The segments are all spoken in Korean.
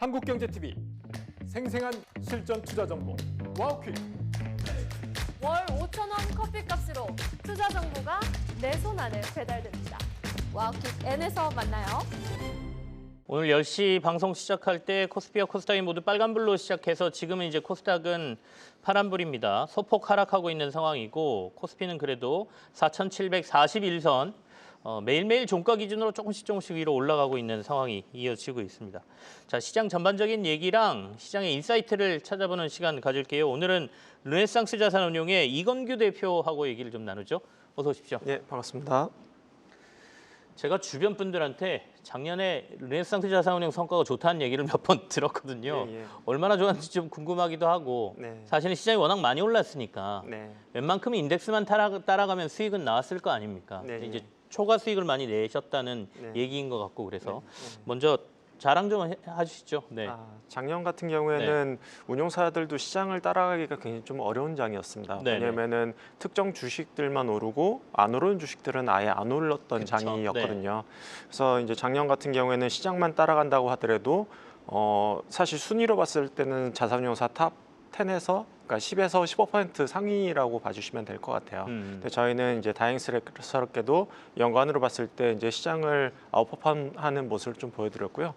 한국경제TV 생생한 실전 투자 정보 와우퀵. 월 5,000원 커피값으로 투자 정보가 내 손 안에 배달됩니다. 와우킥 N에서 만나요. 오늘 10시 방송 시작할 때 코스피와 코스닥이 모두 빨간불로 시작해서 지금은 이제 코스닥은 파란불입니다. 소폭 하락하고 있는 상황이고 코스피는 그래도 4,741선 매일매일 종가 기준으로 조금씩 위로 올라가고 있는 상황이 이어지고 있습니다. 자, 시장 전반적인 얘기랑 시장의 인사이트를 찾아보는 시간 가질게요. 오늘은 르네상스 자산운용의 이건규 대표하고 얘기를 좀 나누죠. 어서 오십시오. 네, 반갑습니다. 제가 주변 분들한테 작년에 르네상스 자산운용 성과가 좋다는 얘기를 몇 번 들었거든요. 예. 얼마나 좋았는지 좀 궁금하기도 하고 네. 사실은 시장이 워낙 많이 올랐으니까 네. 웬만큼 인덱스만 따라가면 수익은 나왔을 거 아닙니까? 네, 근데 이제 네. 초과 수익을 많이 내셨다는 네. 얘기인 것 같고 그래서 네. 먼저 자랑 좀 해주시죠. 네. 작년 같은 경우에는 운용사들도 시장을 따라가기가 굉장히 좀 어려운 장이었습니다. 네네. 왜냐하면은 특정 주식들만 오르고 안 오르는 주식들은 아예 안 올랐던 그쵸. 장이었거든요. 그래서 이제 작년 같은 경우에는 시장만 따라간다고 하더라도 사실 순위로 봤을 때는 자산운용사 탑 10에서 그러니까 10에서 15% 상위라고 봐주시면 될 것 같아요. 근데 저희는 이제 다행스럽게도 연간으로 봤을 때 이제 시장을 아웃퍼폼하는 모습을 좀 보여드렸고요.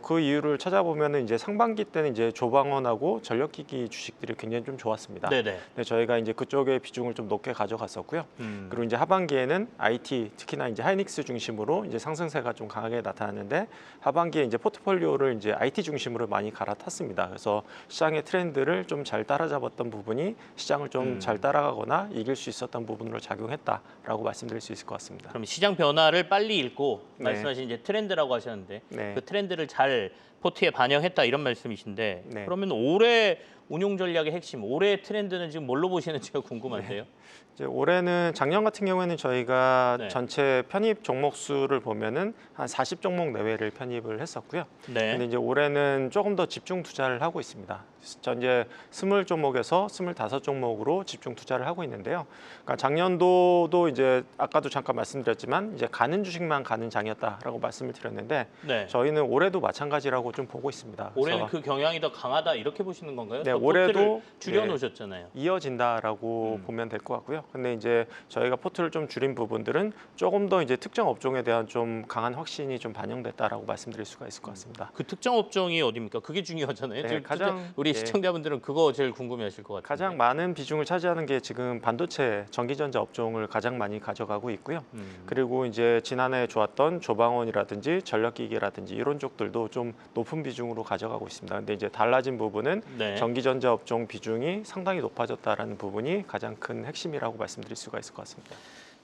그 이유를 찾아보면은 이제 상반기 때는 이제 조방원하고 전력기기 주식들이 굉장히 좀 좋았습니다. 네네. 근데 저희가 이제 그쪽의 비중을 좀 높게 가져갔었고요. 그리고 이제 하반기에는 IT 특히나 이제 하이닉스 중심으로 이제 상승세가 좀 강하게 나타났는데 하반기에 이제 포트폴리오를 이제 IT 중심으로 많이 갈아탔습니다. 그래서 시장의 트렌드를 좀 잘 따라잡았던 부분이 시장을 좀 잘 따라가거나 이길 수 있었던 부분으로 작용했다라고 말씀드릴 수 있을 것 같습니다. 그럼 시장 변화를 빨리 읽고 네. 말씀하신 이제 트렌드라고 하셨는데 네. 그 트렌드를 잘 포트에 반영했다 이런 말씀이신데 네. 그러면 올해 운용 전략의 핵심, 올해의 트렌드는 지금 뭘로 보시는지가 궁금한데요. 이제 올해는 작년 같은 경우에는 저희가 네. 전체 편입 종목 수를 보면은 한 40종목 내외를 편입을 했었고요. 네. 근데 이제 올해는 조금 더 집중 투자를 하고 있습니다. 현재 20종목에서 25종목으로 집중 투자를 하고 있는데요. 그러니까 작년도도 이제 아까도 잠깐 말씀드렸지만 이제 가는 주식만 가는 장이었다라고 말씀을 드렸는데 네. 저희는 올해도 마찬가지라고 좀 보고 있습니다. 올해는 그래서 그 경향이 더 강하다 이렇게 보시는 건가요? 네, 더 올해도 포트를 줄여 네. 놓으셨잖아요. 이어진다라고 보면 될 것 같고요. 근데 이제 저희가 포트를 좀 줄인 부분들은 조금 더 이제 특정 업종에 대한 좀 강한 확신이 좀 반영됐다라고 말씀드릴 수가 있을 것 같습니다. 그 특정 업종이 어디입니까? 그게 중요하잖아요. 네, 지금 가장 우리 예. 시청자분들은 그거 제일 궁금해하실 것 같아요. 가장 많은 비중을 차지하는 게 지금 반도체, 전기전자 업종을 가장 많이 가져가고 있고요. 그리고 이제 지난해 좋았던 조방원이라든지 전력기기라든지 이런 쪽들도 좀 높은 비중으로 가져가고 있습니다. 근데 이제 달라진 부분은 네. 전기전자 업종 비중이 상당히 높아졌다라는 부분이 가장 큰 핵심이라고 말씀드릴 수가 있을 것 같습니다.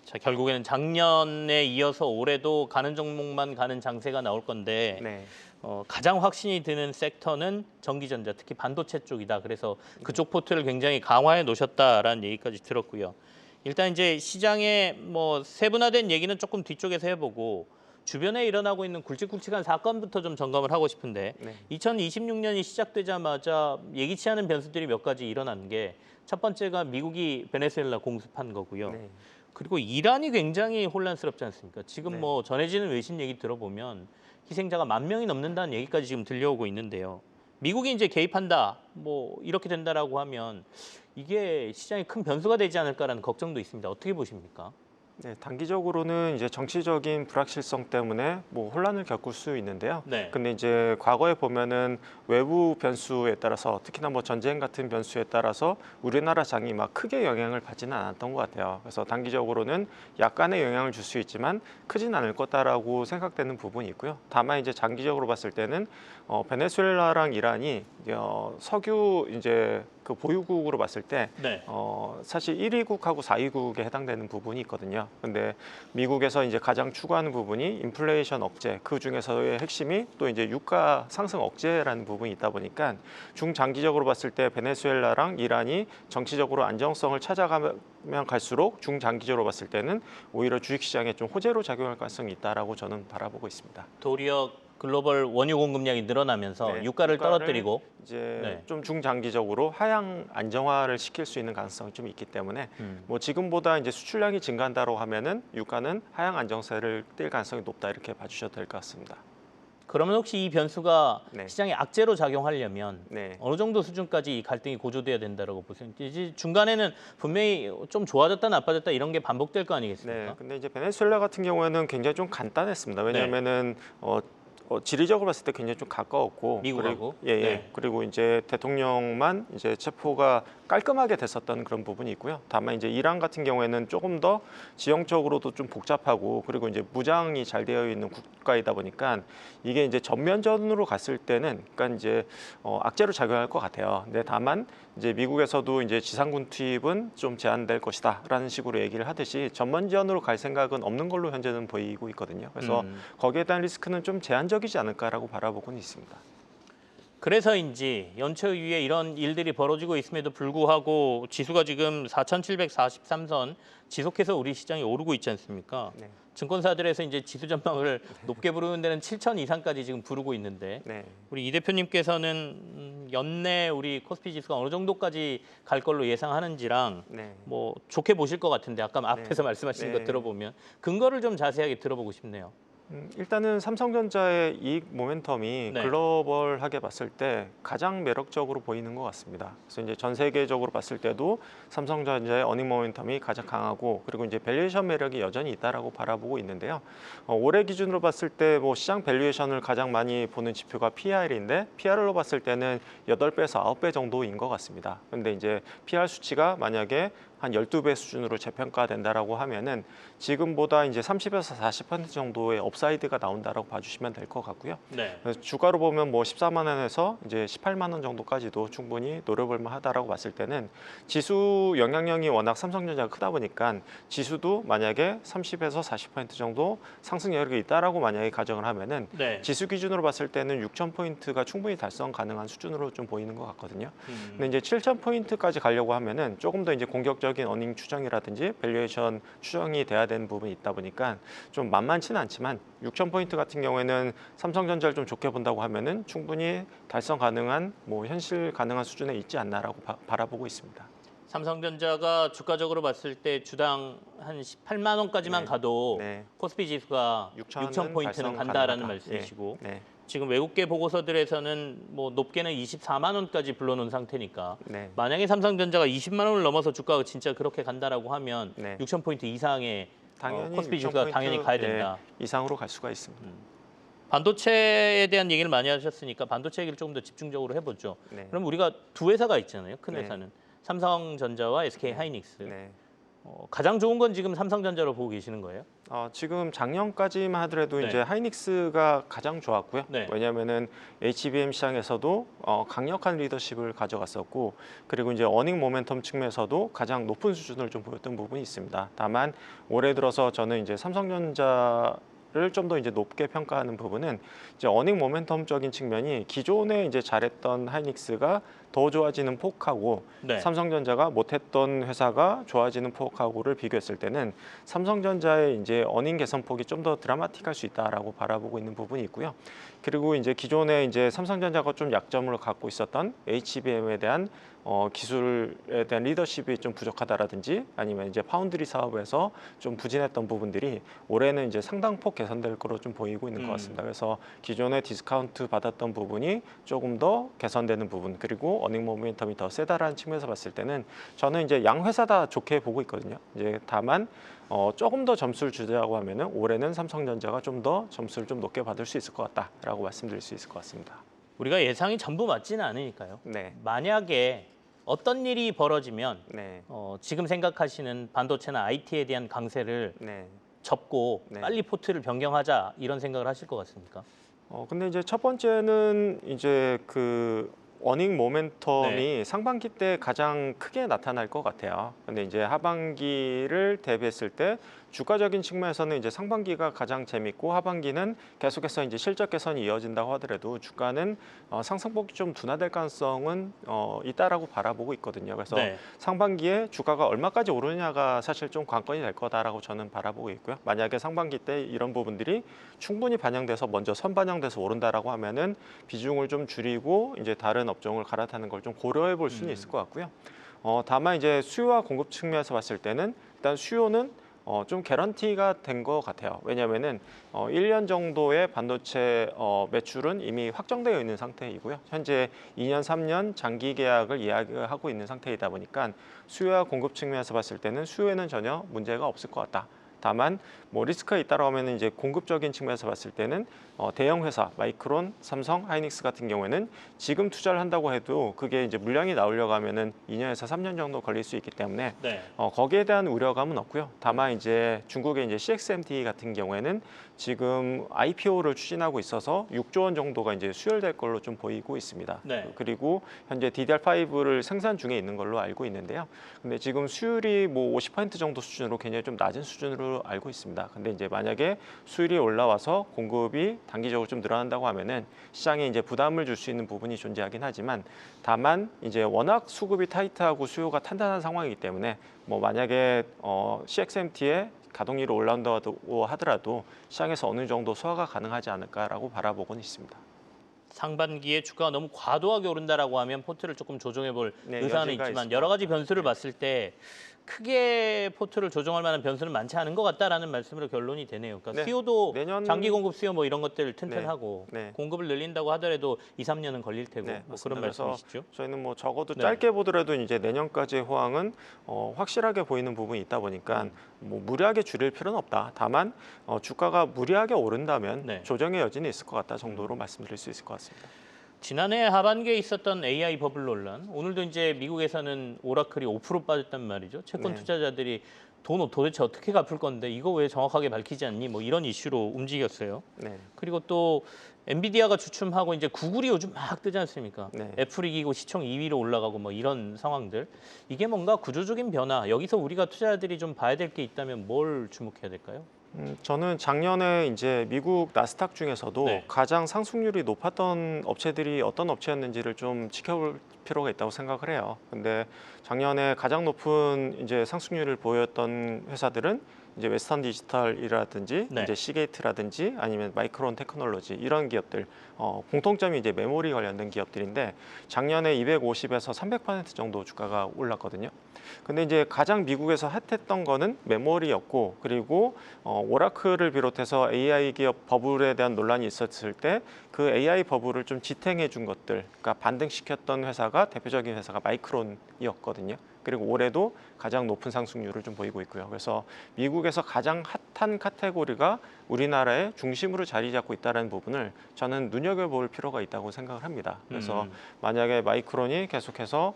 자, 결국에는 작년에 이어서 올해도 가는 종목만 가는 장세가 나올 건데 네. 가장 확신이 드는 섹터는 전기전자, 특히 반도체 쪽이다. 그래서 그쪽 포트를 굉장히 강화해 놓으셨다라는 얘기까지 들었고요. 일단 이제 시장의 뭐 세분화된 얘기는 조금 뒤쪽에서 해보고 주변에 일어나고 있는 굵직굵직한 사건부터 좀 점검을 하고 싶은데 네. 2026년이 시작되자마자 예기치 않은 변수들이 몇 가지 일어난 게 첫 번째가 미국이 베네수엘라 공습한 거고요. 네. 그리고 이란이 굉장히 혼란스럽지 않습니까? 지금 네. 뭐 전해지는 외신 얘기 들어보면 희생자가 10,000명이 넘는다는 얘기까지 지금 들려오고 있는데요. 미국이 이제 개입한다, 뭐 이렇게 된다라고 하면 이게 시장에 큰 변수가 되지 않을까라는 걱정도 있습니다. 어떻게 보십니까? 네, 단기적으로는 이제 정치적인 불확실성 때문에 뭐 혼란을 겪을 수 있는데요. 네. 근데 이제 과거에 보면은 외부 변수에 따라서 특히나 뭐 전쟁 같은 변수에 따라서 우리나라 장이 막 크게 영향을 받지는 않았던 것 같아요. 그래서 단기적으로는 약간의 영향을 줄 수 있지만 크진 않을 거다라고 생각되는 부분이 있고요. 다만 이제 장기적으로 봤을 때는 베네수엘라랑 이란이 석유 이제 그 보유국으로 봤을 때 네. 사실 1위국하고 4위국에 해당되는 부분이 있거든요. 근데 미국에서 이제 가장 추구하는 부분이 인플레이션 억제, 그 중에서의 핵심이 또 이제 유가 상승 억제라는 부분이 있다 보니까 중장기적으로 봤을 때 베네수엘라랑 이란이 정치적으로 안정성을 찾아가면 갈수록 중장기적으로 봤을 때는 오히려 주식시장에 좀 호재로 작용할 가능성이 있다라고 저는 바라보고 있습니다. 도리어 글로벌 원유 공급량이 늘어나면서 네, 유가를 떨어뜨리고 이제 네. 좀 중장기적으로 하향 안정화를 시킬 수 있는 가능성이 좀 있기 때문에 뭐 지금보다 이제 수출량이 증가한다고 하면은 유가는 하향 안정세를 띌 가능성이 높다 이렇게 봐주셔도 될 것 같습니다. 그러면 혹시 이 변수가 네. 시장에 악재로 작용하려면 네. 어느 정도 수준까지 이 갈등이 고조돼야 된다라고 보세요? 이제 중간에는 분명히 좀 좋아졌다 나빠졌다 이런 게 반복될 거 아니겠습니까? 네, 근데 이제 베네수엘라 같은 경우에는 굉장히 좀 간단했습니다. 왜냐하면은 지리적으로 봤을 때 굉장히 좀 가까웠고, 미국하고? 그리고, 예, 네. 그리고 이제 대통령만 이제 체포가 깔끔하게 됐었던 그런 부분이 있고요. 다만 이제 이란 같은 경우에는 조금 더 지형적으로도 좀 복잡하고, 그리고 이제 무장이 잘 되어 있는 국가이다 보니까 이게 이제 전면전으로 갔을 때는, 그러니까 이제 악재로 작용할 것 같아요. 근데 다만 이제 미국에서도 이제 지상군 투입은 좀 제한될 것이다라는 식으로 얘기를 하듯이 전면전으로 갈 생각은 없는 걸로 현재는 보이고 있거든요. 그래서 거기에 대한 리스크는 좀 제한적이지 않을까라고 바라보고는 있습니다. 그래서인지 연초 이후에 이런 일들이 벌어지고 있음에도 불구하고 지수가 지금 4,743선 지속해서 우리 시장이 오르고 있지 않습니까? 네. 증권사들에서 이제 지수 전망을 높게 부르는 데는 7천 이상까지 지금 부르고 있는데 네. 우리 이 대표님께서는 연내 우리 코스피 지수가 어느 정도까지 갈 걸로 예상하는지랑 네. 뭐 좋게 보실 것 같은데 아까 앞에서 말씀하신 네. 거 들어보면 근거를 좀 자세하게 들어보고 싶네요. 일단은 삼성전자의 이익 모멘텀이 네. 글로벌하게 봤을 때 가장 매력적으로 보이는 것 같습니다. 그래서 이제 전 세계적으로 봤을 때도 삼성전자의 어닝 모멘텀이 가장 강하고, 그리고 이제 밸류에이션 매력이 여전히 있다라고 바라보고 있는데요. 올해 기준으로 봤을 때 뭐 시장 밸류에이션을 가장 많이 보는 지표가 PR인데 PR로 봤을 때는 8배에서 9배 정도인 것 같습니다. 그런데 이제 PR 수치가 만약에 한 12배 수준으로 재평가된다라고 하면은 지금보다 이제 30에서 40% 정도의 업사이드가 나온다라고 봐주시면 될 것 같고요. 네. 그래서 주가로 보면 뭐 14만 원에서 이제 18만 원 정도까지도 충분히 노려볼 만하다라고 봤을 때는 지수 영향력이 워낙 삼성전자가 크다 보니까 지수도 만약에 30에서 40% 정도 상승 여력이 있다라고 만약에 가정을 하면은 네. 지수 기준으로 봤을 때는 6,000포인트가 충분히 달성 가능한 수준으로 좀 보이는 것 같거든요. 근데 이제 7,000포인트까지 가려고 하면은 조금 더 이제 공격적인 어닝 추정이라든지 밸류에이션 추정이 돼야 되는 부분이 있다 보니까 좀 만만치는 않지만 6,000포인트 같은 경우에는 삼성전자를 좀 좋게 본다고 하면은 충분히 달성 가능한 뭐 현실 가능한 수준에 있지 않나라고 바라보고 있습니다. 삼성전자가 주가적으로 봤을 때 주당 한 18만 원까지만 네. 가도 네. 코스피 지수가 6,000 6,000포인트는 달성 간다라는 가능하다. 말씀이시고 네. 지금 외국계 보고서들에서는 뭐 높게는 24만 원까지 불러놓은 상태니까 네. 만약에 삼성전자가 20만 원을 넘어서 주가가 진짜 그렇게 간다라고 하면 네. 6,000포인트 이상의 당연히 코스피 지수가 6,000 당연히 가야 된다. 이상으로 갈 수가 있습니다. 반도체에 대한 얘기를 많이 하셨으니까 반도체 얘기를 조금 더 집중적으로 해보죠. 네. 그럼 우리가 두 회사가 있잖아요. 큰 네. 회사는 삼성전자와 SK 하이닉스. 네. 가장 좋은 건 지금 삼성전자로 보고 계시는 거예요? 지금 작년까지만 하더라도 네. 이제 하이닉스가 가장 좋았고요. 네. 왜냐하면은 HBM 시장에서도 강력한 리더십을 가져갔었고, 그리고 이제 어닝 모멘텀 측면에서도 가장 높은 수준을 좀 보였던 부분이 있습니다. 다만 올해 들어서 저는 이제 삼성전자를 좀 더 이제 높게 평가하는 부분은 이제 어닝 모멘텀적인 측면이 기존에 이제 잘했던 하이닉스가 더 좋아지는 폭하고 네. 삼성전자가 못했던 회사가 좋아지는 폭하고를 비교했을 때는 삼성전자의 이제 어닝 개선폭이 좀 더 드라마틱할 수 있다라고 바라보고 있는 부분이 있고요. 그리고 이제 기존에 이제 삼성전자가 좀 약점을 갖고 있었던 HBM에 대한 기술에 대한 리더십이 좀 부족하다라든지 아니면 이제 파운드리 사업에서 좀 부진했던 부분들이 올해는 이제 상당폭 개선될 거로 좀 보이고 있는 것 같습니다. 그래서 기존에 디스카운트 받았던 부분이 조금 더 개선되는 부분, 그리고 어닝 모멘텀이 더 세다라는 측면에서 봤을 때는 저는 이제 양 회사 다 좋게 보고 있거든요. 이제 다만 조금 더 점수를 주자고 하면은 올해는 삼성전자가 좀 더 점수를 좀 높게 받을 수 있을 것 같다라고 말씀드릴 수 있을 것 같습니다. 우리가 예상이 전부 맞지는 않으니까요. 네, 만약에 어떤 일이 벌어지면 네, 지금 생각하시는 반도체나 IT에 대한 강세를 네. 접고 네. 빨리 포트를 변경하자 이런 생각을 하실 것 같습니까? 근데 이제 첫 번째는 이제 그 어닝 모멘텀이 네. 상반기 때 가장 크게 나타날 것 같아요. 근데 이제 하반기를 대비했을 때 주가적인 측면에서는 이제 상반기가 가장 재밌고 하반기는 계속해서 이제 실적 개선이 이어진다고 하더라도 주가는 상승폭이 좀 둔화될 가능성은 있다라고 바라보고 있거든요. 그래서 네. 상반기에 주가가 얼마까지 오르냐가 사실 좀 관건이 될 거다라고 저는 바라보고 있고요. 만약에 상반기 때 이런 부분들이 충분히 반영돼서 먼저 선반영돼서 오른다라고 하면은 비중을 좀 줄이고 이제 다른 업종을 갈아타는 걸 좀 고려해 볼 수는 있을 것 같고요. 다만 이제 수요와 공급 측면에서 봤을 때는 일단 수요는 좀 개런티가 된 것 같아요. 왜냐하면은 1년 정도의 반도체 매출은 이미 확정되어 있는 상태이고요. 현재 2년, 3년 장기 계약을 이야기하고 있는 상태이다 보니까 수요와 공급 측면에서 봤을 때는 수요에는 전혀 문제가 없을 것 같다. 다만 뭐 리스크가 있다고 하면 이제 공급적인 측면에서 봤을 때는 대형 회사 마이크론, 삼성, 하이닉스 같은 경우에는 지금 투자를 한다고 해도 그게 이제 물량이 나오려고 하면은 2년에서 3년 정도 걸릴 수 있기 때문에 네. 거기에 대한 우려감은 없고요. 다만 이제 중국의 이제 CXMT 같은 경우에는 지금 IPO를 추진하고 있어서 6조 원 정도가 이제 수혈될 걸로 좀 보이고 있습니다. 네. 그리고 현재 DDR5를 생산 중에 있는 걸로 알고 있는데요. 근데 지금 수율이 뭐 50% 정도 수준으로 굉장히 좀 낮은 수준으로 알고 있습니다. 근데 이제 만약에 수율이 올라와서 공급이 단기적으로 좀 늘어난다고 하면은 시장에 이제 부담을 줄 수 있는 부분이 존재하긴 하지만 다만 이제 워낙 수급이 타이트하고 수요가 탄탄한 상황이기 때문에 뭐 만약에 CXMT의 가동률이 올라온다고 하더라도 시장에서 어느 정도 소화가 가능하지 않을까라고 바라보고는 있습니다. 상반기에 주가가 너무 과도하게 오른다라고 하면 포트를 조금 조정해 볼 네, 의사는 여지가 있지만 있을 여러 것 가지 같아요. 변수를 네. 봤을 때 크게 포트를 조정할 만한 변수는 많지 않은 것 같다라는 말씀으로 결론이 되네요. 그러니까 네, 수요도 내년- 장기 공급 수요 뭐 이런 것들 튼튼하고 네, 네. 공급을 늘린다고 하더라도 2, 3년은 걸릴 테고 네, 뭐 맞습니다. 그런 그래서 말씀이시죠? 저희는 뭐 적어도 네. 짧게 보더라도 이제 내년까지의 호황은 확실하게 보이는 부분이 있다 보니까 뭐 무리하게 줄일 필요는 없다. 다만 주가가 무리하게 오른다면 네. 조정의 여지는 있을 것 같다 정도로 말씀드릴 수 있을 것 같습니다. 지난해 하반기에 있었던 AI 버블 논란, 오늘도 이제 미국에서는 오라클이 5% 빠졌단 말이죠. 채권 네. 투자자들이 돈 도대체 어떻게 갚을 건데 이거 왜 정확하게 밝히지 않니? 뭐 이런 이슈로 움직였어요. 네. 그리고 또 엔비디아가 주춤하고 이제 구글이 요즘 막 뜨지 않습니까? 네. 애플 이기고 시총 2위로 올라가고 뭐 이런 상황들. 이게 뭔가 구조적인 변화. 여기서 우리가 투자자들이 좀 봐야 될 게 있다면 뭘 주목해야 될까요? 저는 작년에 이제 미국 나스닥 중에서도 네. 가장 상승률이 높았던 업체들이 어떤 업체였는지를 좀 지켜볼 필요가 있다고 생각을 해요. 근데 작년에 가장 높은 이제 상승률을 보였던 회사들은 이제 웨스턴 디지털이라든지 네. 이제 시게이트라든지 아니면 마이크론 테크놀로지 이런 기업들 공통점이 이제 메모리 관련된 기업들인데 작년에 250에서 300% 정도 주가가 올랐거든요. 근데 이제 가장 미국에서 핫했던 거는 메모리였고 그리고 오라클을 비롯해서 AI 기업 버블에 대한 논란이 있었을 때 그 AI 버블을 좀 지탱해 준 것들, 그러니까 반등시켰던 회사가 대표적인 회사가 마이크론이었거든요. 그리고 올해도 가장 높은 상승률을 좀 보이고 있고요. 그래서 미국에서 가장 핫한 카테고리가 우리나라의 중심으로 자리 잡고 있다는 부분을 저는 눈여겨볼 필요가 있다고 생각을 합니다. 그래서 만약에 마이크론이 계속해서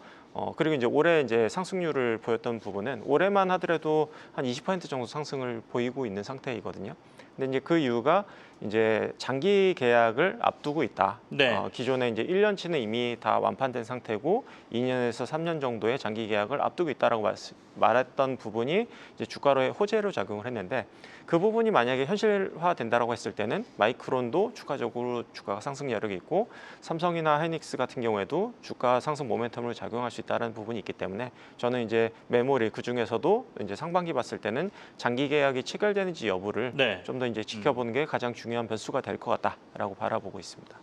그리고 이제 올해 이제 상승률을 보였던 부분은 올해만 하더라도 한 20% 정도 상승을 보이고 있는 상태이거든요. 근데 이제 그 이유가 이제 장기 계약을 앞두고 있다. 네. 기존에 이제 1년치는 이미 다 완판된 상태고 2년에서 3년 정도의 장기 계약을 앞두고 있다라고 말했던 부분이 이제 주가로의 호재로 작용을 했는데 그 부분이 만약에 현실화된다라고 했을 때는 마이크론도 추가적으로 주가가 상승 여력이 있고 삼성이나 하이닉스 같은 경우에도 주가 상승 모멘텀을 작용할 수 있다는 부분이 있기 때문에 저는 이제 메모리 그 중에서도 이제 상반기 봤을 때는 장기 계약이 체결되는지 여부를 네. 좀 더 이제 지켜보는 게 가장 중요한 변수가 될 것 같다라고 바라보고 있습니다.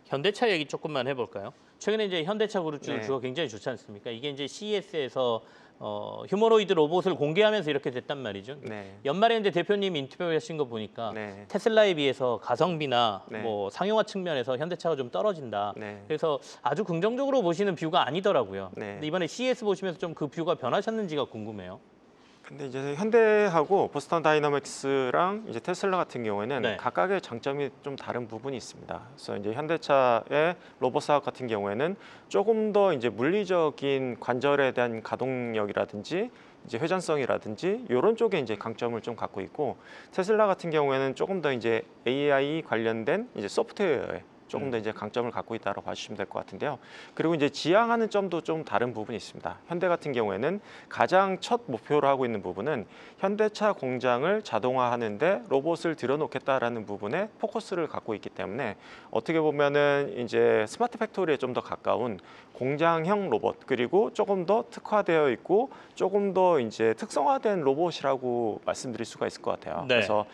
현대차 얘기 조금만 해볼까요? 최근에 이제 현대차 그룹주 네. 주가 굉장히 좋지 않습니까? 이게 이제 CES에서 휴머노이드 로봇을 공개하면서 이렇게 됐단 말이죠. 네. 연말에 이제 대표님 인터뷰하신 거 보니까 네. 테슬라에 비해서 가성비나 네. 뭐 상용화 측면에서 현대차가 좀 떨어진다. 네. 그래서 아주 긍정적으로 보시는 뷰가 아니더라고요. 네. 근데 이번에 CES 보시면서 좀 그 뷰가 변하셨는지가 궁금해요. 근데 이제 현대하고 보스턴 다이나믹스랑 이제 테슬라 같은 경우에는 네. 각각의 장점이 좀 다른 부분이 있습니다. 그래서 이제 현대차의 로봇 사업 같은 경우에는 조금 더 이제 물리적인 관절에 대한 가동력이라든지 이제 회전성이라든지 이런 쪽에 이제 강점을 좀 갖고 있고 테슬라 같은 경우에는 조금 더 이제 AI 관련된 이제 소프트웨어에 조금 더 이제 강점을 갖고 있다고 봐주시면 될 것 같은데요. 그리고 이제 지향하는 점도 좀 다른 부분이 있습니다. 현대 같은 경우에는 가장 첫 목표로 하고 있는 부분은 현대차 공장을 자동화하는데 로봇을 들여놓겠다라는 부분에 포커스를 갖고 있기 때문에 어떻게 보면은 이제 스마트 팩토리에 좀 더 가까운 공장형 로봇 그리고 조금 더 특화되어 있고 조금 더 이제 특성화된 로봇이라고 말씀드릴 수가 있을 것 같아요. 네. 그래서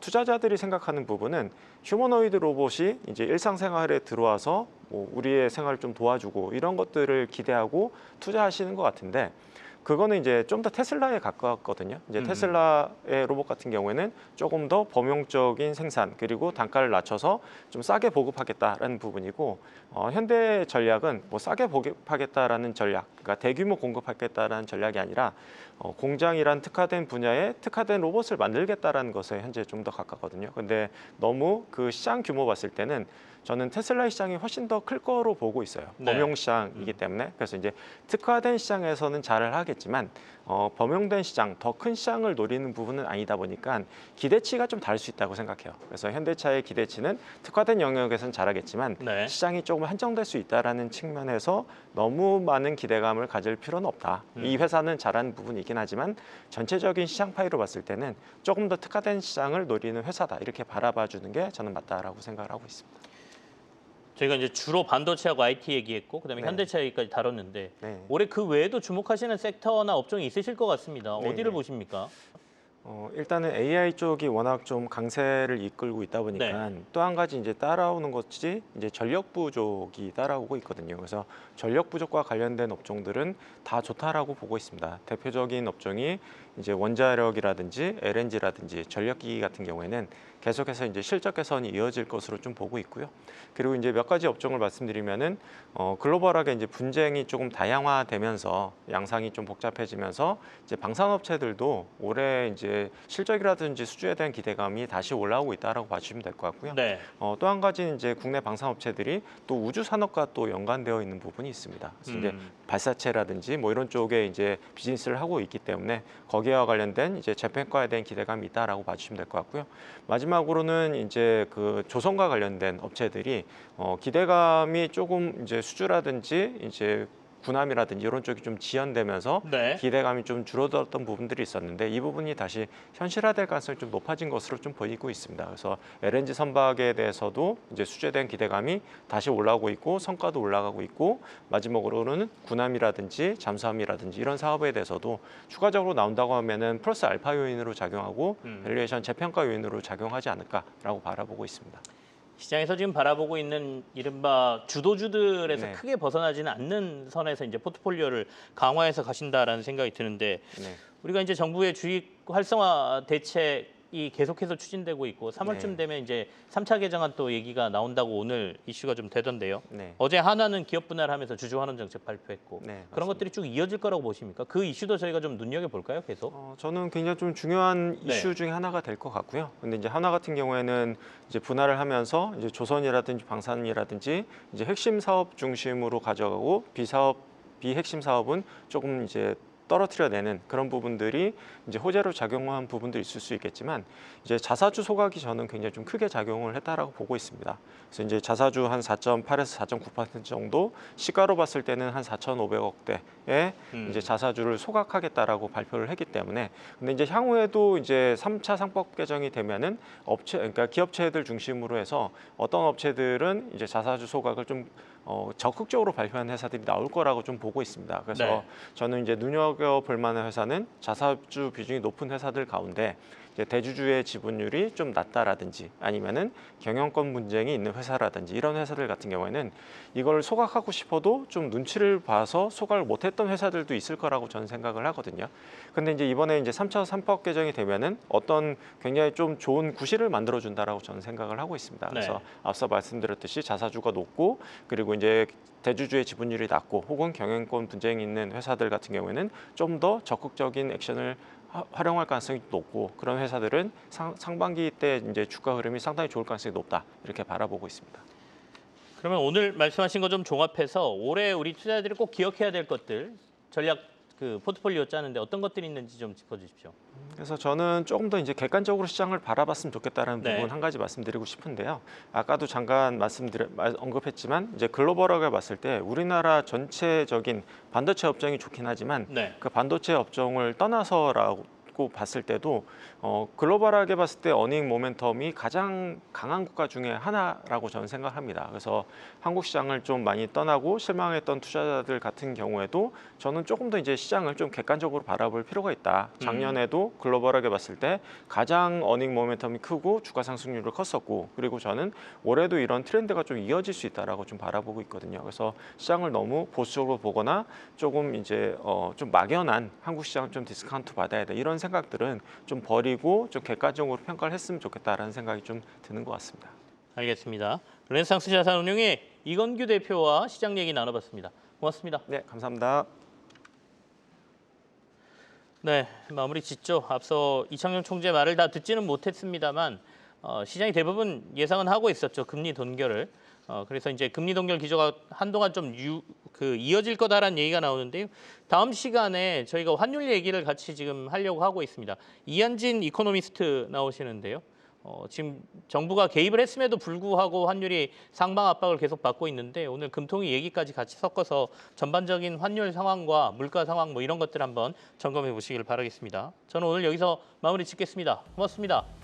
투자자들이 생각하는 부분은 휴머노이드 로봇이 이제 일상생활에 들어와서 뭐 우리의 생활을 좀 도와주고 이런 것들을 기대하고 투자하시는 것 같은데 그거는 이제 좀 더 테슬라에 가까웠거든요. 이제 테슬라의 로봇 같은 경우에는 조금 더 범용적인 생산 그리고 단가를 낮춰서 좀 싸게 보급하겠다라는 부분이고 현대 전략은 뭐 싸게 보급하겠다라는 전략, 그러니까 대규모 공급하겠다라는 전략이 아니라 공장이란 특화된 분야에 특화된 로봇을 만들겠다라는 것에 현재 좀 더 가깝거든요. 근데 너무 그 시장 규모 봤을 때는 저는 테슬라의 시장이 훨씬 더 클 거로 보고 있어요. 네. 범용 시장이기 때문에. 그래서 이제 특화된 시장에서는 잘을 하겠지만 범용된 시장, 더 큰 시장을 노리는 부분은 아니다 보니까 기대치가 좀 다를 수 있다고 생각해요. 그래서 현대차의 기대치는 특화된 영역에서는 잘하겠지만 네. 시장이 조금 한정될 수 있다라는 측면에서 너무 많은 기대감을 가질 필요는 없다. 이 회사는 잘하는 부분이 있긴 하지만 전체적인 시장 파이로 봤을 때는 조금 더 특화된 시장을 노리는 회사다. 이렇게 바라봐 주는 게 저는 맞다라고 생각을 하고 있습니다. 저희가 이제 주로 반도체하고 IT 얘기했고 그다음에 네. 현대차 얘기까지 다뤘는데 네. 올해 그 외에도 주목하시는 섹터나 업종이 있으실 것 같습니다. 네, 어디를 네. 보십니까? 일단은 AI 쪽이 워낙 좀 강세를 이끌고 있다 보니까 또 한 가지 이제 따라오는 것이 이제 전력 부족이 따라오고 있거든요. 그래서 전력 부족과 관련된 업종들은 다 좋다라고 보고 있습니다. 대표적인 업종이 이제 원자력이라든지 LNG라든지 전력기기 같은 경우에는 계속해서 이제 실적 개선이 이어질 것으로 좀 보고 있고요. 그리고 이제 몇 가지 업종을 말씀드리면은 글로벌하게 이제 분쟁이 조금 다양화되면서 양상이 좀 복잡해지면서 이제 방산업체들도 올해 이제 실적이라든지 수주에 대한 기대감이 다시 올라오고 있다라고 봐주시면 될 것 같고요. 네. 또 한 가지는 이제 국내 방산업체들이 또 우주 산업과 또 연관되어 있는 부분이 있습니다. 그래서 이제 발사체라든지 뭐 이런 쪽에 이제 비즈니스를 하고 있기 때문에 거기와 관련된 이제 재평가에 대한 기대감이 있다라고 봐주시면 될 것 같고요. 마지막으로는 이제 그 조선과 관련된 업체들이 기대감이 조금 이제 수주라든지 이제 군함이라든지 이런 쪽이 좀 지연되면서 네. 기대감이 좀 줄어들었던 부분들이 있었는데 이 부분이 다시 현실화될 가능성이 좀 높아진 것으로 좀 보이고 있습니다. 그래서 LNG 선박에 대해서도 이제 수주에 대한 기대감이 다시 올라오고 있고 성과도 올라가고 있고 마지막으로는 군함이라든지 잠수함이라든지 이런 사업에 대해서도 추가적으로 나온다고 하면은 플러스 알파 요인으로 작용하고 밸류에이션 재평가 요인으로 작용하지 않을까라고 바라보고 있습니다. 시장에서 지금 바라보고 있는 이른바 주도주들에서 네. 크게 벗어나지는 않는 선에서 이제 포트폴리오를 강화해서 가신다라는 생각이 드는데 네. 우리가 이제 정부의 주식 활성화 대책이 계속해서 추진되고 있고 3월쯤 네. 되면 이제 3차 개정안 또 얘기가 나온다고 오늘 이슈가 좀 되던데요. 네. 어제 한화는 기업 분할하면서 주주 환원 정책 발표했고 네, 그런 맞습니다. 것들이 쭉 이어질 거라고 보십니까? 그 이슈도 저희가 좀 눈여겨 볼까요? 계속. 저는 굉장히 좀 중요한 네. 이슈 중에 하나가 될 것 같고요. 근데 이제 하나 같은 경우에는 이제 분할을 하면서 이제 조선이라든지 방산이라든지 이제 핵심 사업 중심으로 가져가고 비핵심 사업은 조금 이제 떨어뜨려내는 그런 부분들이 이제 호재로 작용한 부분도 있을 수 있겠지만 이제 자사주 소각이 저는 굉장히 좀 크게 작용을 했다라고 보고 있습니다. 그래서 이제 자사주 한 4.8에서 4.9% 정도 시가로 봤을 때는 한 4,500억대의 이제 자사주를 소각하겠다라고 발표를 했기 때문에 근데 이제 향후에도 이제 3차 상법 개정이 되면은 그러니까 기업체들 중심으로 해서 어떤 업체들은 이제 자사주 소각을 좀 적극적으로 발표하는 회사들이 나올 거라고 좀 보고 있습니다. 그래서 네. 저는 이제 눈여겨볼 만한 회사는 자사주 비중이 높은 회사들 가운데 이제 대주주의 지분율이 좀 낮다라든지 아니면은 경영권 분쟁이 있는 회사라든지 이런 회사들 같은 경우에는 이걸 소각하고 싶어도 좀 눈치를 봐서 소각을 못했던 회사들도 있을 거라고 저는 생각을 하거든요. 근데 이제 이번에 이제 3차 3법 개정이 되면은 어떤 굉장히 좀 좋은 구실을 만들어 준다라고 저는 생각을 하고 있습니다. 그래서 앞서 말씀드렸듯이 자사주가 높고 그리고 이제 대주주의 지분율이 낮고 혹은 경영권 분쟁이 있는 회사들 같은 경우에는 좀 더 적극적인 액션을 활용할 가능성이 높고 그런 회사들은 상반기 때 이제 주가 흐름이 상당히 좋을 가능성이 높다 이렇게 바라보고 있습니다. 그러면 오늘 말씀하신 거 좀 종합해서 올해 우리 투자자들이 꼭 기억해야 될 것들 전략 그 포트폴리오 짜는데 어떤 것들이 있는지 좀 짚어주십시오. 그래서 저는 조금 더 이제 객관적으로 시장을 바라봤으면 좋겠다는 네. 부분 한 가지 말씀드리고 싶은데요. 아까도 잠깐 언급했지만 이제 글로벌하게 봤을 때 우리나라 전체적인 반도체 업종이 좋긴 하지만 네. 그 반도체 업종을 떠나서라고 놓고 봤을 때도 글로벌하게 봤을 때 어닝 모멘텀이 가장 강한 국가 중에 하나라고 저는 생각합니다. 그래서 한국 시장을 좀 많이 떠나고 실망했던 투자자들 같은 경우에도 저는 조금 더 이제 시장을 좀 객관적으로 바라볼 필요가 있다. 작년에도 글로벌하게 봤을 때 가장 어닝 모멘텀이 크고 주가 상승률이 컸었고, 그리고 저는 올해도 이런 트렌드가 좀 이어질 수 있다라고 좀 바라보고 있거든요. 그래서 시장을 너무 보수적으로 보거나 조금 이제 좀 막연한 한국 시장을 좀 디스카운트 받아야 돼, 이런 생각들은 좀 버리고 좀 객관적으로 평가를 했으면 좋겠다라는 생각이 좀 드는 것 같습니다. 알겠습니다. 르네상스 자산운용의 이건규 대표와 시장 얘기 나눠봤습니다. 고맙습니다. 네, 감사합니다. 네, 마무리 짓죠. 앞서 이창용 총재 말을 다 듣지는 못했습니다만 시장이 대부분 예상은 하고 있었죠. 금리 동결을. 그래서 이제 금리 동결 기조가 한동안 좀 이어질 거다라는 얘기가 나오는데요. 다음 시간에 저희가 환율 얘기를 같이 지금 하려고 하고 있습니다. 이한진 이코노미스트 나오시는데요. 지금 정부가 개입을 했음에도 불구하고 환율이 상방 압박을 계속 받고 있는데 오늘 금통위 얘기까지 같이 섞어서 전반적인 환율 상황과 물가 상황 뭐 이런 것들 한번 점검해 보시길 바라겠습니다. 저는 오늘 여기서 마무리 짓겠습니다. 고맙습니다.